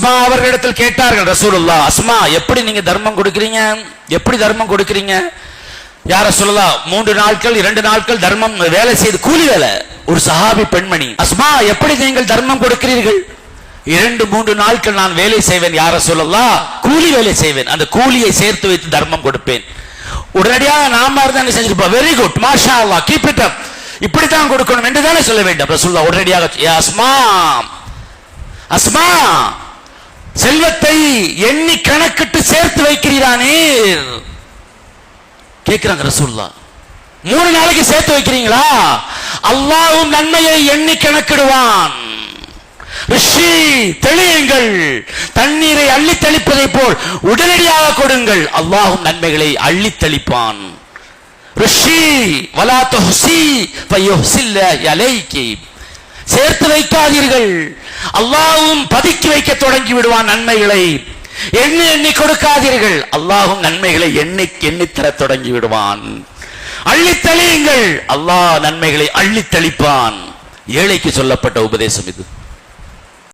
அஸ்மா அவர்களிடத்தில் கேட்டார்கள் ரசூலுல்லாஹ், அஸ்மா எப்படி நீங்க தர்மம் கொடுக்கிறீங்க, எப்படி தர்மம் கொடுக்கிறீங்க? யா ரசூலுல்லாஹ் 3 நாட்கள் 2 நாட்கள் தர்மம் வேலை செய்து கூலி வேலை. ஒரு சஹாபி பெண்மணி, அஸ்மா எப்படி நீங்கள் தர்மம் கொடுக்கிறீர்கள்? 2-3 நாட்கள் நான் வேலை செய்வேன் யா ரசூலுல்லாஹ், கூலி வேலை செய்வேன், அந்த கூலியை சேர்த்து வைத்து தர்மம் கொடுப்பேன். உடனடியாக நாம இருந்தாங்க செஞ்சிருப்போம், வெரி குட் மாஷா அல்லாஹ், கீப் இட் அப், இப்படித்தான் கொடுக்கணும் என்று தானே சொல்ல வேண்டும். ரசூலுல்லாஹ் உடனடியாக, யா அஸ்மா, அஸ்மா செல்வத்தை எண்ணி கணக்கிட்டு சேர்த்து வைக்கிறீரானே கேட்கிறாங்க ரசூலுல்லாஹ். 3 நாளைக்கு சேர்த்து வைக்கிறீங்களா? அல்லாஹ்வும் நன்மையை எண்ணி கணக்கிடுவான். ரிஷி தெளியுங்கள், தண்ணீரை அள்ளி தெளிப்பதை போல் உடனடியாக கொடுங்கள், அல்லாஹ்வும் நன்மைகளை அள்ளி தெளிப்பான். ரிஷி வலா துஹ்சி ஃபயுஹ்சில்லாஹு அலைக்கி, சேர்த்து வைக்காதீர்கள், அல்லாஹ்வும் பதுக்கி வைக்க தொடங்கி விடுவான் நன்மைகளை. எண்ணி எண்ணி கொடுக்காதீர்கள், அல்லாஹ்வும் நன்மைகளை எண்ணி எண்ணி தர தொடங்கி விடுவான். அள்ளி தெளியுங்கள், அல்லாஹ் நன்மைகளை அள்ளி தெளிப்பான். ஏழைக்கு சொல்லப்பட்ட உபதேசம் இது.